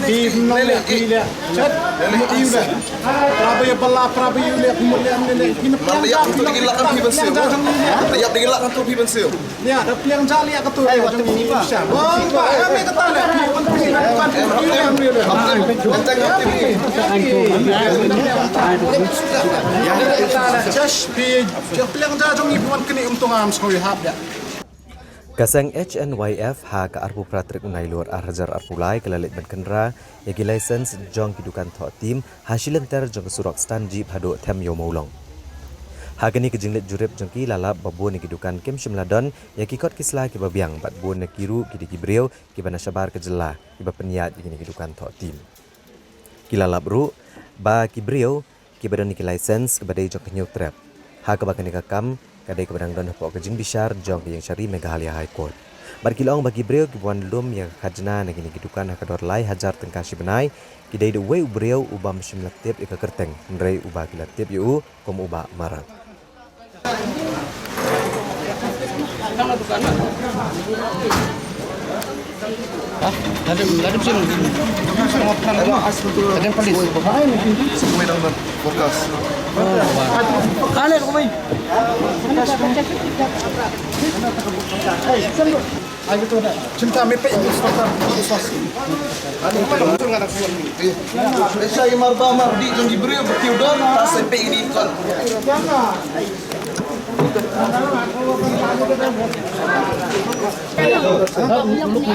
Pi nole pi le. Chat. Iu le. Prabu pala prabu iu le kemudian le. Kini Lihat untuk digelakkan pi bensil. Lihat digelakkan tu pi bensil. Ya, ada piang jali aku tu. Ayo waktu ini Pak. Oh, Pak, kami kata le. Kaseng HNYF ha ka arpu pratrik nailur arhajar arpulai kelalit ban kendra yagi license jong kidukan tho tim hasilan ter jong surak stan jeep hado them yo maulong. Hagani kejinglet jurep jengki lalap babu ni kidukan kem shimladon yaki kot kisla ki babiang bat bu ne kiru kidi kibreu ki bana sabar kejela ki ba peniat yagi kidukan tho tim. Kilalap ru ba kibreu ki badan ki license ke badai jong kenyuk trap. Ha ka bakani kakam kadai kebarang don pok kejing bishar jong yang syari Meghalaya High Court. Barkilong bagi breu ki buan lum yang khajna negini kidukan hakador lai hajar tengka sibenai kidai de we breu ubam simlatip ika kerteng mrei uba kilatip yu kom uba marang. Ada sini. Ada polis. Semua dalam fokus. Kale ko mai. Ayo tu dah. Cinta mepek itu starter. Saya marba mardi jong diberi bertiudon tak sampai ini kan.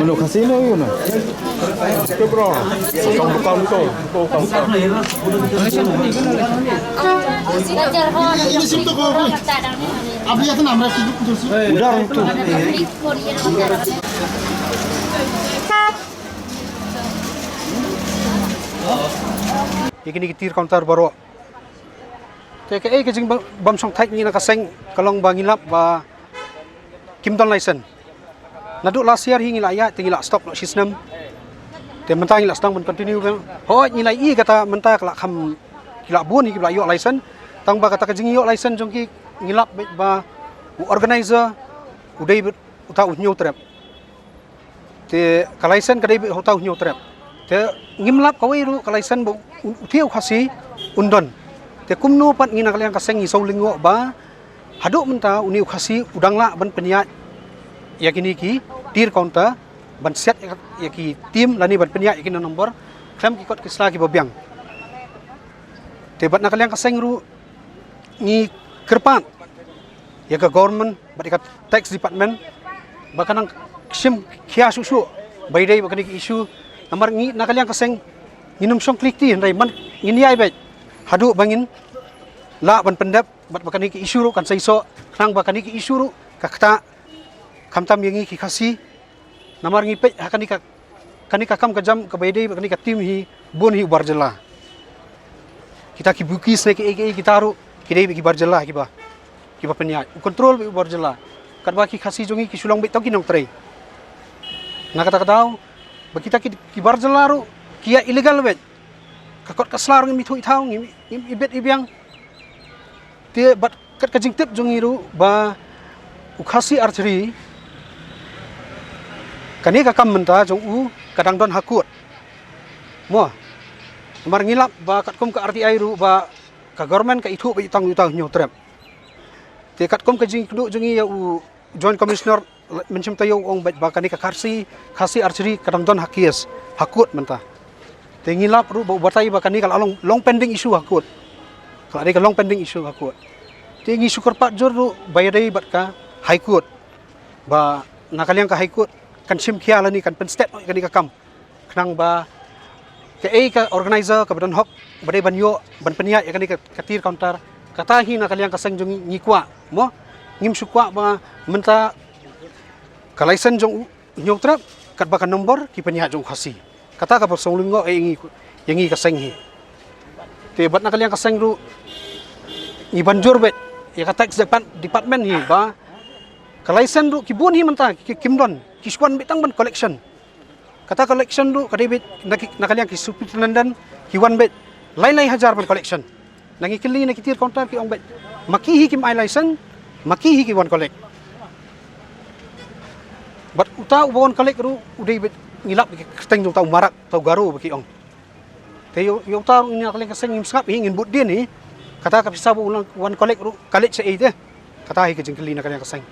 Belum kasino yun. Ke bro. Kau bukan betul. Ini situ kau. Abi ya tu nama sih. Udah itu. Ikini kitir counter baru. Teka kejing bam song thai ni nakaseng kalong bangilap ba kimdon license. Nadu last year hingi laya tingila stop no system. Te mentang ila stang continue kan. Ho nilai I kata mentang kala kham kila bun hi kila yo license. Tang ba kata kejing yo license jong ki ngilap ba organizer udai uta unyo trap. Te ka license kadai uta unyo trap. Te ngimlap kawai ru ka license bo utiau khasi undon. Te kumno pat ngina kalian kaseng isau lingo ba haduk menta uni khasi udangla ban peniat yakini ki tir counter ban set yaki tim lani ban peniat yakini nomor klem ki kot kisla ki bobiang te bat na kalian kaseng ru ni kerpat ya ke government bat ikat tax department bakanang sim khia susu baidai bakani ki issue nomor ni na kalian kaseng nginum song klik ti ndai man ngini ai bet hadu bangin la ban pendap bat bakani ki isu ru kan saiso nang bakani ki isu ru kakta kamtam yangi ki khasi namar ngi pe kani ka kam kajam ka baidai bakani ka tim hi bon hi barjala kita ki buki se ki kita ru kidai ki barjala ki ba penya kontrol bi barjala kat ba ki khasi jongi ki sulong be to ki nong trei na kata kadau ba kita ki barjala ru kia illegal bet kakot kaslar ngi mithu ithau ngi ibet ibyang te bat kat kajing tip jongiru ba ukhasi archery kani ka kam menta jong u kadang don hakut mo mar ngilap ba kat kom ka RTI ru ba ka government ka ithu ba itang utang nyo trap te kat kom kajing kudu jongi ya u joint commissioner menchim tayo ong ba kani ka khasi archery kadang don hakies hakut menta Tengilap ru batai bakani kalau long pending issue hakut. Kalau ada long pending issue hakut. Tengi syukur pak jor ru bayadai bat ka high court. Ba nakaliang ka high court kan sim kia lani kan pen state kani ka kam. Kenang ba ke ka organizer ka badan hok badai banyo ban peniat ya kani ka tir counter kata hi nakaliang ka seng jong ngikwa mo ngim sukwa ba menta ka license jong nyok trap kat ba ka nomor ki peniat jong khasi. Kata ka persong linggo yang i kaseng hi te bat na kaliang kaseng ru i banjur bet ya kata department hi ba ka license ru kibun hi menta ki kimdon kiswan betang ban collection kata collection ru kadai bet na kaliang ki superintendent hiwan bet lain-lain hajar ban collection nangi kili na kitir counter ki ong bet makihi kim ai license makihi ki wan collect bat uta ubon collect ru udai bet ngilap keteng tu tau marak tau garu bagi ong. Te yo tahu nya kali kaseng ngap ingin but dia ni kata ka bisa ulang wan kolek kalit sa ite. Kata hi kejeng kelina kali kaseng.